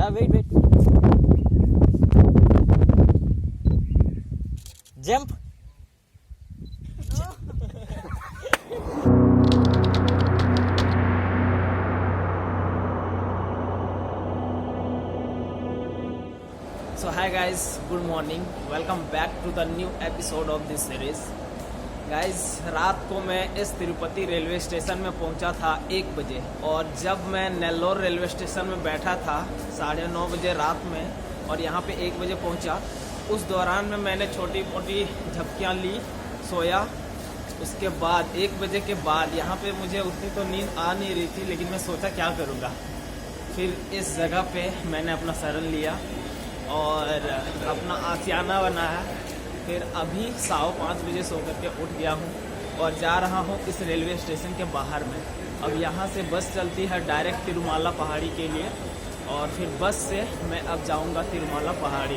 Wait jump. So hi guys, good morning, welcome back to the new episode of this series. Guys, रात को मैं इस Tirupati railway station में पहुंचा था 1 बजे, और जब मैं नेल्लोर रेलवे स्टेशन में बैठा था 9:30 बजे रात में और यहाँ पे 1 बजे पहुंचा, उस दौरान में मैंने छोटी मोटी झपकियाँ ली, सोया। उसके बाद 1 बजे के बाद यहाँ पे मुझे उतनी तो नींद आ नहीं रही थी, लेकिन मैं सोचा क्या करूँगा। फिर इस जगह पे मैंने अपना शरण लिया और अपना आशियाना बनाया। फिर अभी 5:15 बजे सो करके उठ गया हूँ और जा रहा हूँ इस रेलवे स्टेशन के बाहर में। अब यहाँ से बस चलती है डायरेक्ट तिरुमाला पहाड़ी के लिए, और फिर बस से मैं अब जाऊँगा तिरुमाला पहाड़ी।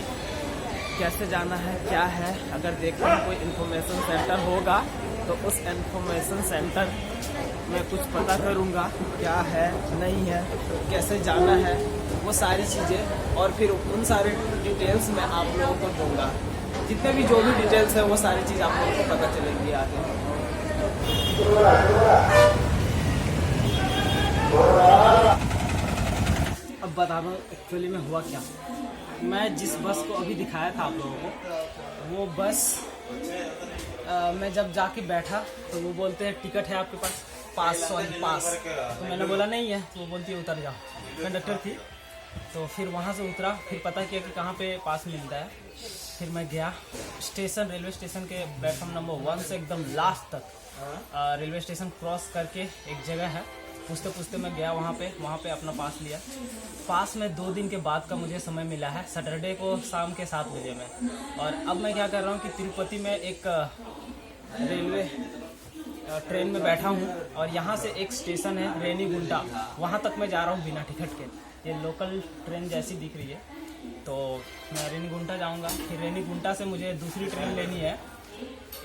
कैसे जाना है, क्या है, अगर देखते हैं कोई इन्फॉर्मेशन सेंटर होगा तो उस इन्फॉर्मेशन सेंटर में कुछ पता करूँगा क्या है, नहीं है, कैसे जाना है, वो सारी चीज़ें, और फिर उन सारे डिटेल्स मैं आप लोगों को दूँगा। जितने भी जो भी डिटेल्स है वो सारी चीज़ आप लोगों को पता चलेंगी आगे। अब बता दूँ एक्चुअली में हुआ क्या। मैं जिस बस को अभी दिखाया था आप लोगों को, वो बस मैं जब जाके बैठा तो वो बोलते हैं टिकट है आपके पास, पास। तो मैंने बोला नहीं है, तो वो बोलती है उतर जाओ। कंडक्टर थी, तो फिर वहाँ से उतरा, फिर पता किया कि कहाँ पे पास मिलता है। फिर मैं गया स्टेशन, रेलवे स्टेशन के प्लेटफॉर्म नंबर 1 से एकदम लास्ट तक रेलवे स्टेशन क्रॉस करके एक जगह है, पूछते पूछते मैं गया वहाँ पे अपना पास लिया। पास में 2 दिन के बाद का मुझे समय मिला है, सैटरडे को शाम के 7 बजे में। और अब मैं क्या कर रहा हूँ कि तिरुपति में एक रेलवे ट्रेन में बैठा हूँ, और यहाँ से एक स्टेशन है रेनीगुंटा, वहाँ तक मैं जा रहा हूँ बिना टिकट के। ये लोकल ट्रेन जैसी दिख रही है, तो मैं रेनीगुंटा जाऊँगा। फिर रेनीगुंटा से मुझे दूसरी ट्रेन लेनी है।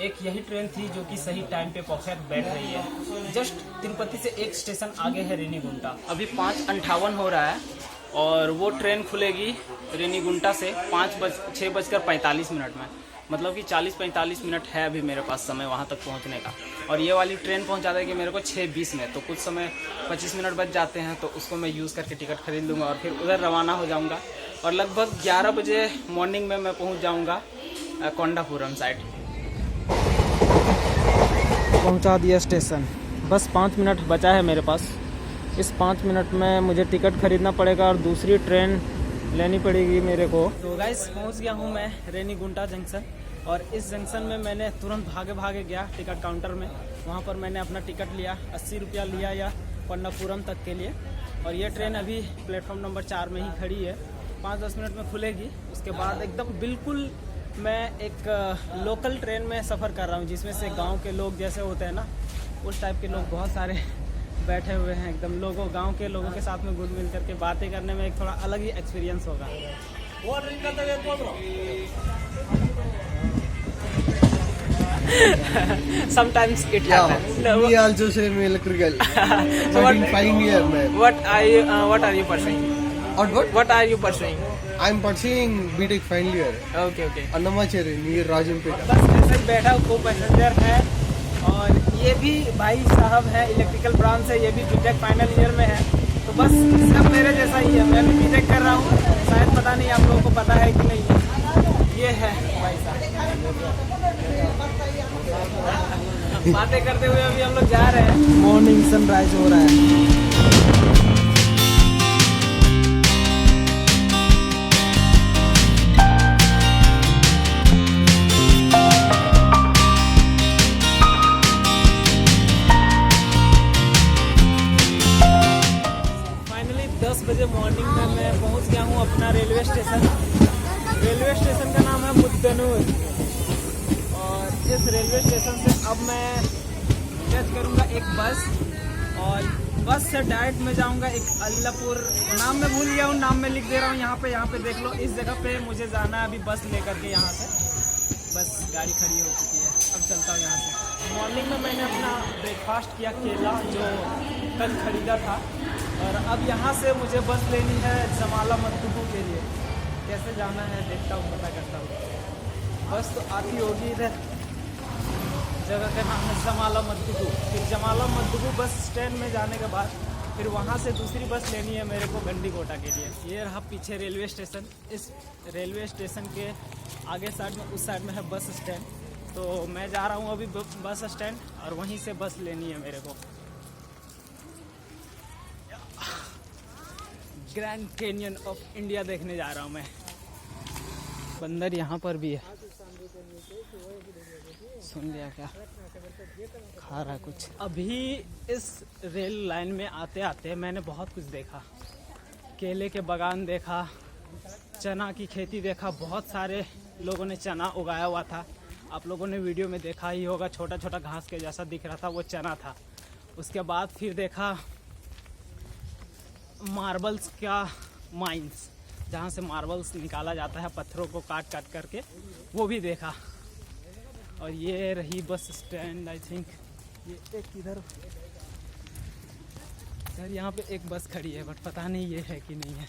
एक यही ट्रेन थी जो कि सही टाइम पे परफेक्ट बैठ रही है। जस्ट तिरुपति से एक स्टेशन आगे है रेनीगुंटा। अभी 5:58 हो रहा है और वो ट्रेन खुलेगी रेनीगुंटा से 6:45 में। मतलब कि 40-45 मिनट है अभी मेरे पास समय वहाँ तक पहुँचने का। और ये वाली ट्रेन पहुँचा देगी मेरे को 6:20 में, तो कुछ समय 25 मिनट बच जाते हैं, तो उसको मैं यूज़ करके टिकट खरीद लूँगा और फिर उधर रवाना हो जाऊँगा। और लगभग 11 बजे मॉर्निंग में मैं पहुँच जाऊँगा कोंडापुरम साइड। पहुँचा दिया स्टेशन, बस 5 मिनट बचा है मेरे पास। इस 5 मिनट में मुझे टिकट खरीदना पड़ेगा और दूसरी ट्रेन लेनी पड़ेगी मेरे को। तो गाइस, पहुंच गया हूं मैं रेनीगुंटा जंक्शन, और इस जंक्शन में मैंने तुरंत भागे गया टिकट काउंटर में। वहां पर मैंने अपना टिकट लिया, 80 रुपया लिया या कोंडापुरम तक के लिए। और ये ट्रेन अभी प्लेटफॉर्म नंबर 4 में ही खड़ी है, 5-10 मिनट में खुलेगी। उसके बाद एकदम बिल्कुल मैं एक लोकल ट्रेन में सफ़र कर रहा हूँ, जिसमें से गाँव के लोग जैसे होते हैं ना, उस टाइप के लोग बहुत सारे बैठे हुए हैं। एकदम गांव के लोगों के साथ में घुल मिल करके बातें करने में एक थोड़ा अलग ही एक्सपीरियंस होगा। Sometimes it happens. We also same electrical. So fine year, man. What are you pursuing? What are you pursuing? I'm pursuing BTech final year. Okay. Annamachari near Rajampeta. बस ऐसे ही बैठा को पैसेंजर है, और ये भी भाई साहब है इलेक्ट्रिकल ब्रांच से, ये भी बीटेक फाइनल ईयर में है। तो बस सब मेरे जैसा ही है, मैं भी बीटेक कर रहा हूँ। शायद पता नहीं आप लोगों को पता है कि नहीं है। ये है भाई साहब, बातें करते हुए अभी हम लोग जा रहे हैं। मॉर्निंग सनराइज हो रहा है। मॉर्निंग में मैं पहुंच गया हूं अपना रेलवे स्टेशन। रेलवे स्टेशन का नाम है मुद्दनूर, और इस रेलवे स्टेशन से अब मैं कैच करूंगा एक बस, और बस से डायरेक्ट मैं जाऊंगा एक अल्लापुर, नाम मैं भूल गया हूं, नाम मैं लिख दे रहा हूं यहाँ पे देख लो। इस जगह पे मुझे जाना है अभी बस लेकर के। यहाँ से बस गाड़ी खड़ी हो चुकी है, अब चलता हूँ यहाँ से। मॉर्निंग में मैंने अपना ब्रेकफास्ट किया, केला जो कल खरीदा था और अब यहाँ से मुझे बस लेनी है जमाला मद्दुबू के लिए। कैसे जाना है देखता हूँ, पता करता हूँ। बस तो आती होगी इधर, जगह का नाम है जमाला मद्दुबू। फिर जमाला मद्दुबू बस स्टैंड में जाने के बाद फिर वहाँ से दूसरी बस लेनी है मेरे को गंडीकोटा के लिए। ये रहा पीछे रेलवे स्टेशन। इस रेलवे स्टेशन के आगे साइड में, उस साइड में है बस स्टैंड। तो मैं जा रहा हूँ अभी बस स्टैंड और वहीं से बस लेनी है मेरे को। ग्रैंड कैनियन ऑफ इंडिया देखने जा रहा हूँ मैं। बंदर यहाँ पर भी है, सुन लिया क्या? खा रहा है कुछ। अभी इस रेल लाइन में आते आते मैंने बहुत कुछ देखा। केले के बागान देखा, चना की खेती देखा। बहुत सारे लोगों ने चना उगाया हुआ था, आप लोगों ने वीडियो में देखा ही होगा। छोटा छोटा घास के जैसा दिख रहा था, वो चना था। उसके बाद फिर देखा मार्बल्स का माइंस, जहाँ से मार्बल्स निकाला जाता है पत्थरों को काट काट करके, वो भी देखा। और ये रही बस स्टैंड। आई थिंक ये एक इधर यहाँ पे एक बस खड़ी है, बट पता नहीं ये है कि नहीं है।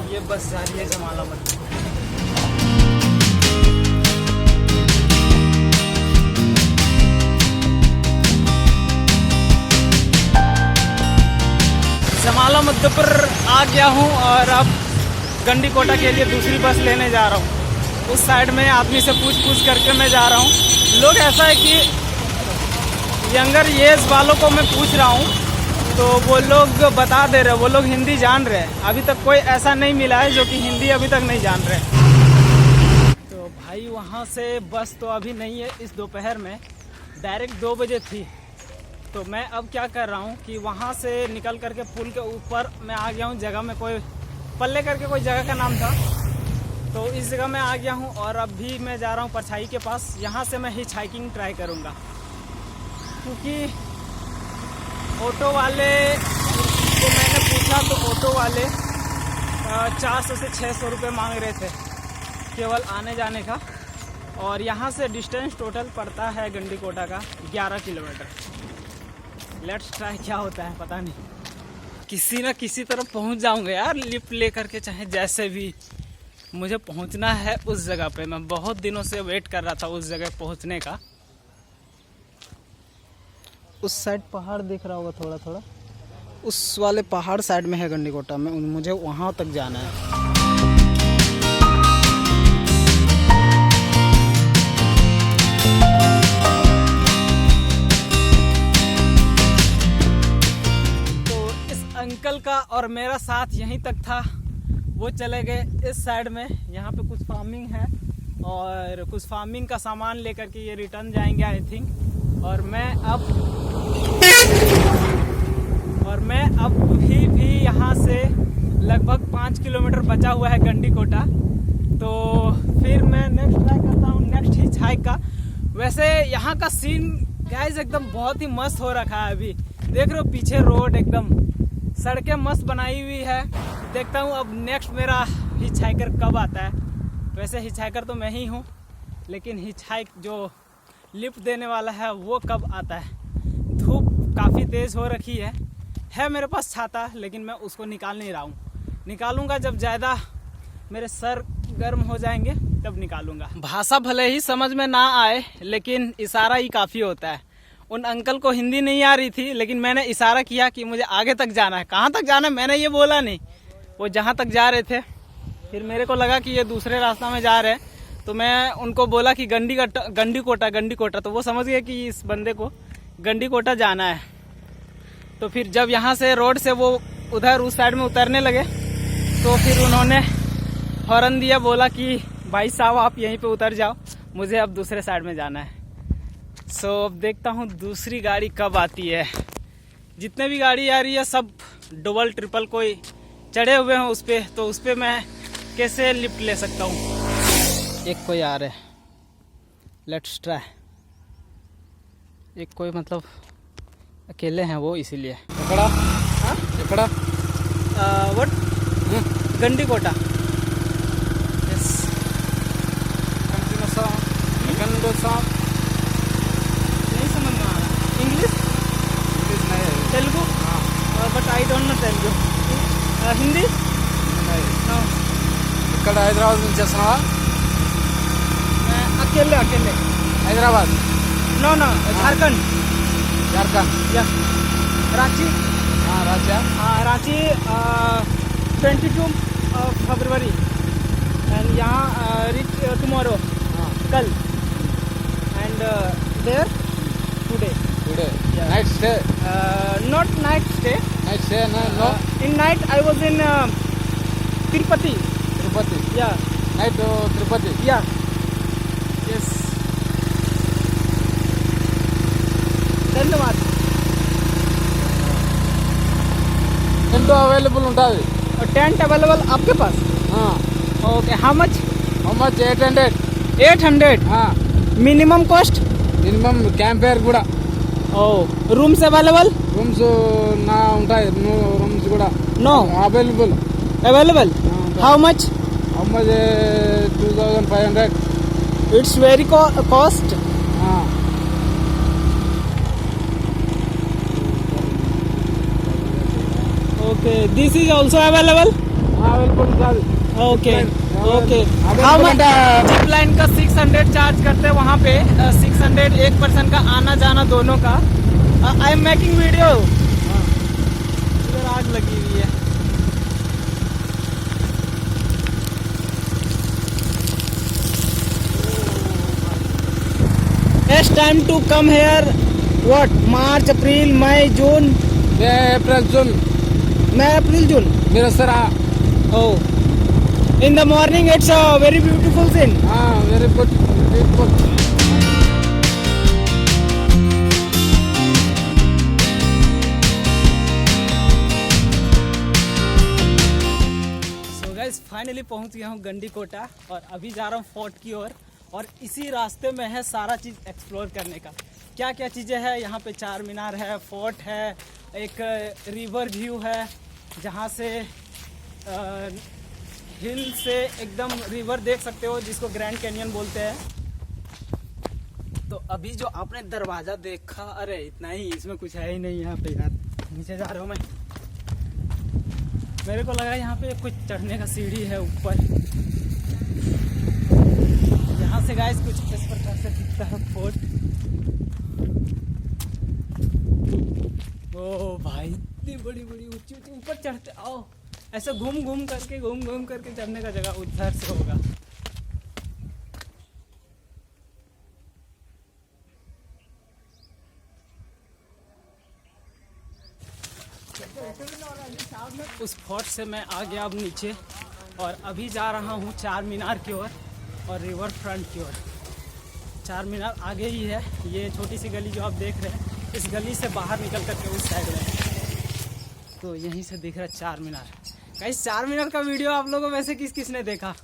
ये बस जा रही है जमाला मद्दुबू। जमाला मद्दुबू आ गया हूँ और अब गंडीकोटा के लिए दूसरी बस लेने जा रहा हूँ। उस साइड में आदमी से पूछ करके मैं जा रहा हूँ। लोग ऐसा है कि यंगर एज वालों को मैं पूछ रहा हूँ तो वो लोग बता दे रहे, वो लोग हिंदी जान रहे हैं। अभी तक कोई ऐसा नहीं मिला है जो कि हिंदी अभी तक नहीं जान रहे। तो भाई वहाँ से बस तो अभी नहीं है इस दोपहर में, डायरेक्ट 2 बजे थी। तो मैं अब क्या कर रहा हूँ कि वहाँ से निकल करके पुल के ऊपर मैं आ गया हूँ। जगह में कोई पल्ले करके कोई जगह का नाम था, तो इस जगह में आ गया हूँ। और अभी मैं जा रहा हूँ परछाई के पास। यहाँ से मैं हिच हाइकिंग ट्राई करूँगा, क्योंकि ऑटो वाले को मैंने पूछा तो ऑटो वाले 400 से 600 रुपये मांग रहे थे केवल आने जाने का। और यहाँ से डिस्टेंस टोटल पड़ता है गंडीकोटा का 11 किलोमीटर। लेट्स ट्राई क्या होता है, पता नहीं। किसी न किसी तरफ पहुँच जाऊँगा यार, लिफ्ट ले करके, चाहे जैसे भी मुझे पहुँचना है उस जगह पे। मैं बहुत दिनों से वेट कर रहा था उस जगह पहुँचने का। उस साइड पहाड़ दिख रहा होगा थोड़ा थोड़ा, उस वाले पहाड़ साइड में है गंडीकोटा में। मुझे वहाँ तक जाना है। अंकल का और मेरा साथ यहीं तक था, वो चले गए इस साइड में। यहाँ पे कुछ फार्मिंग है और कुछ फार्मिंग का सामान लेकर के ये रिटर्न जाएंगे आई थिंक। और मैं अब भी यहाँ से लगभग 5 किलोमीटर बचा हुआ है गंडीकोटा। तो फिर मैं नेक्स्ट ट्राई करता हूँ नेक्स्ट हिच हाइक का। वैसे यहाँ का सीन गाइस एकदम बहुत ही मस्त हो रखा है। अभी देख रहे हो पीछे रोड, एकदम सड़कें मस्त बनाई हुई है। देखता हूँ अब नेक्स्ट मेरा हिच हाइकर कब आता है। वैसे हिच हाइकर तो मैं ही हूँ, लेकिन हिच हाइक जो लिफ्ट देने वाला है वो कब आता है। धूप काफ़ी तेज़ हो रखी है मेरे पास छाता, लेकिन मैं उसको निकाल नहीं रहा हूँ। निकालूंगा जब ज़्यादा मेरे सर गर्म हो जाएंगे तब निकालूंगा। भाषा भले ही समझ में ना आए, लेकिन इशारा ही काफ़ी होता है। उन अंकल को हिंदी नहीं आ रही थी, लेकिन मैंने इशारा किया कि मुझे आगे तक जाना है। कहाँ तक जाना है मैंने ये बोला नहीं, वो जहाँ तक जा रहे थे। फिर मेरे को लगा कि ये दूसरे रास्ता में जा रहे हैं, तो मैं उनको बोला कि गंडीकोटा। तो वो समझ गए कि इस बंदे को गंडीकोटा जाना है। तो फिर जब यहाँ से रोड से वो उधर उस साइड में उतरने लगे, तो फिर उन्होंने हॉर्न दिया, बोला कि भाई साहब आप यहीं पे उतर जाओ, मुझे अब दूसरे साइड में जाना है। सो अब देखता हूँ दूसरी गाड़ी कब आती है। जितने भी गाड़ी आ रही है सब डबल ट्रिपल कोई चढ़े हुए हैं उस पर, तो उस पर मैं कैसे लिफ्ट ले सकता हूँ। एक कोई आ रहा है, लेट्स ट्राई। एक कोई मतलब अकेले हैं वो, इसीलिए। What? Gandikota. Yes. don't know Telugu. Hindi? No. ఇక్కడ హైదరాబాద్ నుంచి వస్తున్నావా? अकेले. హైదరాబాద్. No, झारखंड. झारखंड. Yeah. रांची. हाँ राजा. रांची 22 फरवरी एंड यहाँ रिच टुमारो. हाँ. कल and there today. Today. Night stay. Not night stay. Night stay no. In night I was in Tirupati. Tirupati. Yeah. Night to Tirupati. Yeah. Yes. धन्यवाद. Tent available ఉంటుంది. Tent available आपके पास? हाँ. Okay. How much? How much? 800. 800. हाँ. Minimum cost? Minimum camp fire కూడా. Oh. Rooms available? Rooms నా ఉంటాయి. Rooms కూడా. No. Available. Available. How much? How much? 2500. It's very cost. हाँ. Okay. This is also available? Available కాదు. Okay. Okay. Available How much? అంటే zip line का 600 charge करते हैं वहाँ पे. 600 एक पर्सन का आना जाना दोनों का. I am making video. इधर आग लगी हुई है. Best time to come here? What? March, April, May, June? April June May, April, June. మీరు వస్తారా? Oh. In the morning it's a very beautiful scene. Very good. Beautiful. So guys finally पहुंच गया हूँ गंडीकोटा और अभी जा रहा हूँ फोर्ट की ओर और इसी रास्ते में है सारा चीज़ एक्सप्लोर करने का. क्या क्या चीज़ें हैं यहाँ पे? चार मीनार है, फोर्ट है, एक रिवर व्यू है जहाँ से हिल से एकदम रिवर देख सकते हो जिसको ग्रैंड कैनियन बोलते हैं. तो अभी जो आपने दरवाज़ा देखा, अरे इतना ही, इसमें कुछ है ही नहीं यहाँ पे यार. नीचे जा रहा हूँ मैं. मेरे को लगा यहाँ पे कुछ चढ़ने का सीढ़ी है ऊपर. यहाँ से गाइस कुछ इस प्रकार से दिखता है फोर्ट. ओ भाई इतनी बड़ी ऊंची ऊपर चढ़ते आओ. ऐसे घूम घूम करके चढ़ने का जगह उधर से होगा. उस फोर्ट से मैं आ गया अब नीचे और अभी जा रहा हूँ चार मीनार की ओर और रिवर फ्रंट की ओर. चार मीनार आगे ही है. ये छोटी सी गली जो आप देख रहे हैं, इस गली से बाहर निकल करके उस साइड में तो यहीं से दिख रहा है चार मीनार. गाइस चार मीनार का वीडियो आप लोगों में से किस ने देखा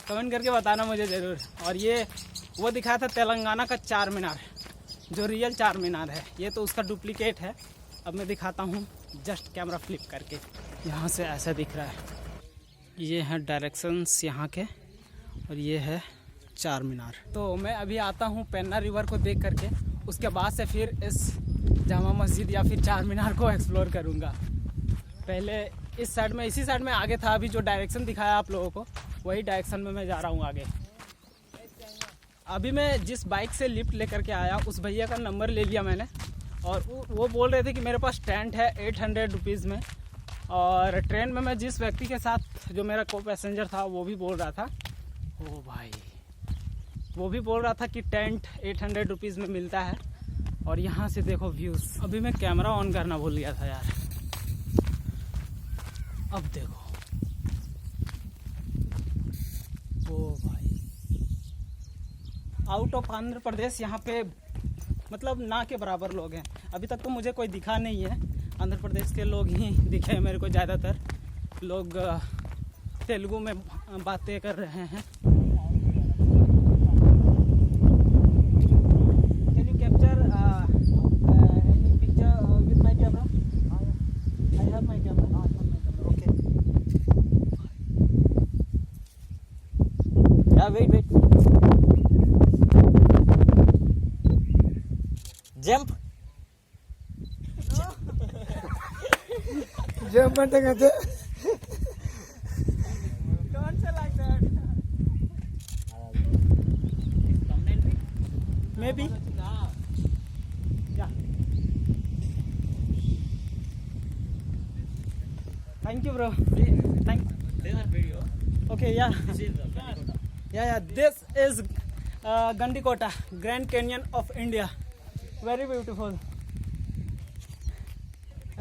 कमेंट करके बताना मुझे ज़रूर. और ये वो दिखाया था तेलंगाना का चार मीनार जो रियल चार मीनार है. ये तो उसका डुप्लीकेट है. अब मैं दिखाता हूँ जस्ट कैमरा फ्लिप करके. यहाँ से ऐसा दिख रहा है. ये हैं डायरेक्शंस यहाँ के और ये है चार मीनार. तो मैं अभी आता हूँ पेन्ना रिवर को देख करके, उसके बाद से फिर इस जामा मस्जिद या फिर चार मीनार को एक्सप्लोर करूँगा. पहले इस साइड में, इसी साइड में आगे था. अभी जो डायरेक्शन दिखाया आप लोगों को वही डायरेक्शन में मैं जा रहा हूँ आगे. अभी मैं जिस बाइक से लिफ्ट लेकर के आया उस भैया का नंबर ले लिया मैंने और वो बोल रहे थे कि मेरे पास टेंट है 800 रुपीज़ में. और ट्रेन में मैं जिस व्यक्ति के साथ जो मेरा को पैसेंजर था वो भी बोल रहा था, ओ भाई वो भी बोल रहा था कि टेंट 800 रुपीज़ में मिलता है. और यहाँ से देखो व्यूज़. अभी मैं कैमरा ऑन करना भूल गया था यार. अब देखो ओ भाई आउट ऑफ आंध्र प्रदेश यहाँ पे मतलब ना के बराबर लोग हैं. अभी तक तो मुझे कोई दिखा नहीं है. आंध्र प्रदेश के लोग ही दिखे मेरे को. ज़्यादातर लोग तेलुगु में बातें कर रहे हैं. Can you capture any picture with my camera? I have my camera. Okay. Wait jump. Jump करते Don't say like that. Maybe. Yeah. Thank you, bro. Thank. This is video. Okay, yeah. This is the Yeah. This is Gandikota, Grand Canyon of India. Very beautiful.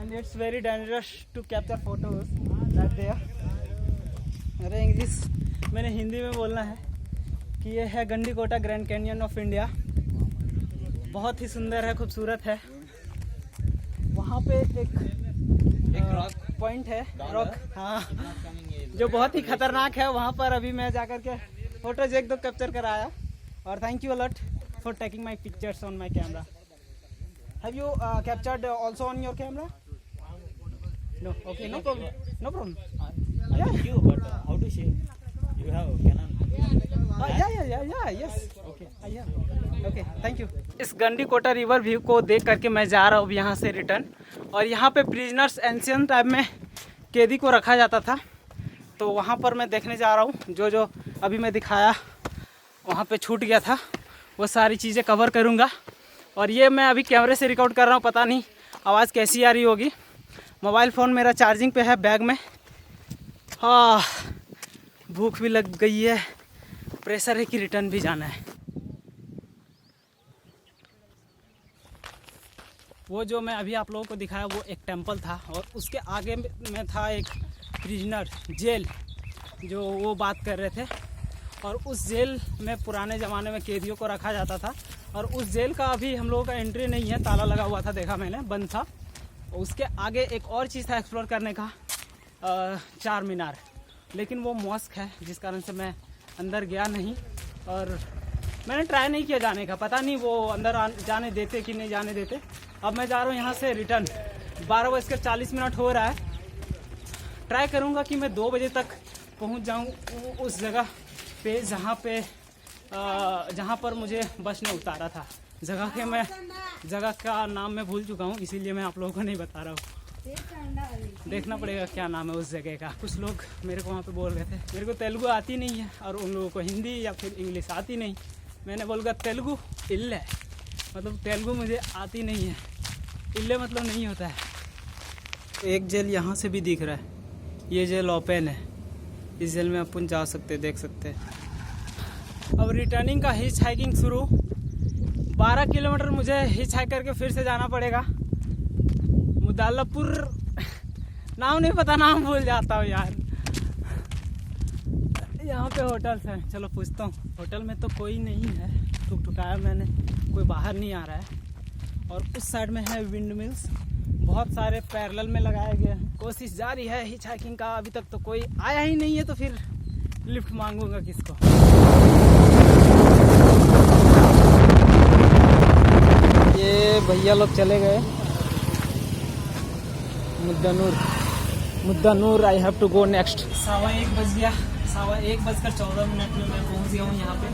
And it's very dangerous to capture photos right there. अरे English मैंने हिंदी में बोलना है कि ये है Gandikota grand canyon of India. बहुत ही सुंदर है, खूबसूरत है। वहाँ पे एक रॉक पॉइंट है, रॉक, हाँ, जो बहुत ही खतरनाक है। वहाँ पर अभी मैं जाकर के फोटोज एक दो कैप्चर कर आया। और thank you a lot for taking my pictures on my camera. Have you captured also on your camera? No, okay, no problem, no problem. you, but how to share? You have Canon. Yes. Okay, thank you. इस Gandikota river view को देख करके मैं जा रहा हूँ यहाँ से रिटर्न। और यहाँ पे प्रिजनर्स एंशियंट टाइम में कैदी को रखा जाता था, तो वहाँ पर मैं देखने जा रहा हूँ। जो अभी मैं दिखाया वहाँ पे छूट गया था, वो सारी चीज़ें कवर करूँगा। और ये मैं अभी कैमरे से रिकॉर्ड कर रहा हूँ, पता नहीं आवाज़ कैसी आ रही होगी। मोबाइल फ़ोन मेरा चार्जिंग पे है बैग में। हाँ, भूख भी लग गई है, प्रेशर है कि रिटर्न भी जाना है। वो जो मैं अभी आप लोगों को दिखाया वो एक टेंपल था, और उसके आगे में था एक प्रिजनर जेल, जो वो बात कर रहे थे। और उस जेल में पुराने ज़माने में कैदियों को रखा जाता था। और उस जेल का अभी हम लोगों का एंट्री नहीं है, ताला लगा हुआ था, देखा मैंने, बंद था। उसके आगे एक और चीज़ था एक्सप्लोर करने का, चार मीनार, लेकिन वो मॉस्क है, जिस कारण से मैं अंदर गया नहीं। और मैंने ट्राई नहीं किया जाने का, पता नहीं वो अंदर जाने देते कि नहीं जाने देते। अब मैं जा रहा हूँ यहाँ से रिटर्न। 12:40 हो रहा है। ट्राई करूँगा कि मैं 2 बजे तक पहुँच जाऊँ उस जगह पे जहाँ पर मुझे बस ने उतारा था। जगह का नाम मैं भूल चुका हूँ, इसीलिए मैं आप लोगों को नहीं बता रहा हूँ। देखना पड़ेगा क्या नाम है उस जगह का। कुछ लोग मेरे को वहाँ पे बोल रहे थे, मेरे को तेलुगु आती नहीं है और उन लोगों को हिंदी या फिर इंग्लिश आती नहीं। मैंने बोला तेलुगु इल्ले, मतलब तेलुगु मुझे आती नहीं है। इल्ले मतलब नहीं होता है। एक जेल यहाँ से भी दिख रहा है, ये जेल ओपन है, इस जेल में अपन जा सकते, देख सकते हैं। अब रिटर्निंग का हिच हाइकिंग शुरू। 12 किलोमीटर मुझे हिच हाइक करके फिर से जाना पड़ेगा। मुदालापुर नाम नहीं पता, नाम भूल जाता हूँ यार। यहाँ पे होटल्स हैं, चलो पूछता हूँ। होटल में तो कोई नहीं है, टुकटुकाया मैंने, कोई बाहर नहीं आ रहा है। और उस साइड में है विंड मिल्स, बहुत सारे पैरेलल में लगाए गए हैं। कोशिश जारी है हिच हाइकिंग का, अभी तक तो कोई आया ही नहीं है, तो फिर लिफ्ट मांगूंगा किसको। ये भैया लोग चले गए। Muddanur I have to go next. 1:15 बज गया, 1:14 में मैं पहुंच गया हूँ यहाँ पे।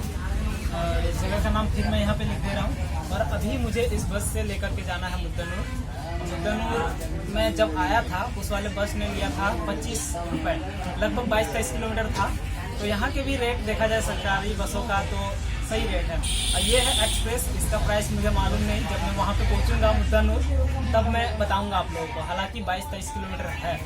इस जगह का नाम फिर मैं यहाँ पे लिख दे रहा हूँ। और अभी मुझे इस बस से लेकर के जाना है मुद्दानूर। मैं जब आया था उस वाले बस ने लिया था 25 रुपये, लगभग 22-23 किलोमीटर था। तो यहाँ के भी रेट देखा जाए सरकारी बसों का तो सही रेट है। और ये है एक्सप्रेस, इसका प्राइस मुझे मालूम नहीं। जब मैं वहाँ पे पहुँचूँगा मुद्दानूर तब मैं बताऊँगा आप लोगों को। हालांकि 22-23 किलोमीटर है।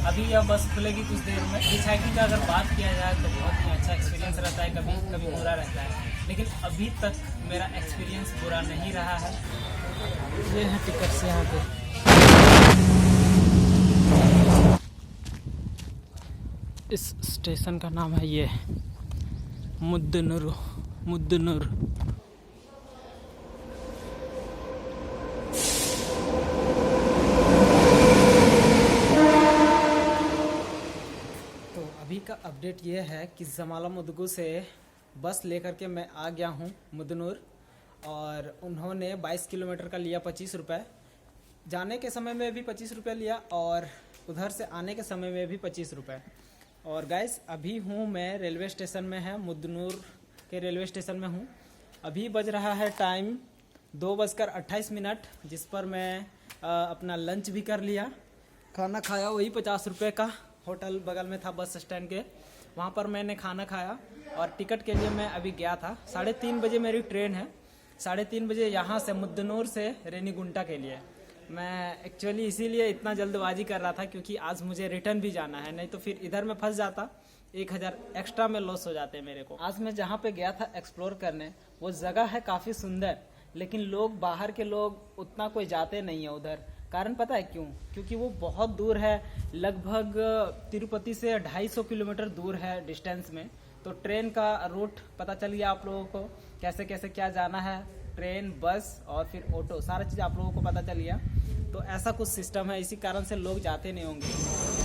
अभी यह बस खुलेगी कुछ देर में। हिच हाइकिंग का अगर बात किया जाए तो बहुत ही अच्छा एक्सपीरियंस रहता है, कभी कभी बुरा रहता है, लेकिन अभी तक मेरा एक्सपीरियंस बुरा नहीं रहा है। ये है टिकट्स यहाँ पे। इस स्टेशन का नाम है ये मुद्दानूर। तो अभी का अपडेट ये है कि जमाला मुदगु से बस लेकर के मैं आ गया हूँ मुद्दानूर। और उन्होंने 22 किलोमीटर का लिया 25 रुपये। जाने के समय में भी 25 रुपये लिया और उधर से आने के समय में भी 25 रुपये। और गाइस अभी हूँ मैं रेलवे स्टेशन में है, मुद्दानूर के रेलवे स्टेशन में हूँ। अभी बज रहा है टाइम 2:28, जिस पर मैं अपना लंच भी कर लिया खाना खाया वही 50 रुपये का, होटल बगल में था बस स्टैंड के, वहाँ पर मैंने खाना खाया। और टिकट के लिए मैं अभी गया था, 3:30 बजे मेरी ट्रेन है, 3:30 बजे यहाँ से मुद्दनूर से रेनीगुंटा के लिए। मैं एक्चुअली इसीलिए इतना जल्दबाजी कर रहा था क्योंकि आज मुझे रिटर्न भी जाना है, नहीं तो फिर इधर मैं फंस जाता, 1000 एक्स्ट्रा में लॉस हो जाते मेरे को। आज मैं जहाँ पे गया था एक्सप्लोर करने, वो जगह है काफ़ी सुंदर, लेकिन लोग, बाहर के लोग उतना कोई जाते नहीं है उधर। कारण पता है क्यों? क्योंकि वो बहुत दूर है, लगभग तिरुपति से 250 किलोमीटर दूर है डिस्टेंस में। तो ट्रेन का रूट पता चल गया आप लोगों को, कैसे कैसे क्या जाना है, ट्रेन, बस और फिर ऑटो, सारा चीज़ आप लोगों को पता चल गया। तो ऐसा कुछ सिस्टम है, इसी कारण से लोग जाते नहीं होंगे।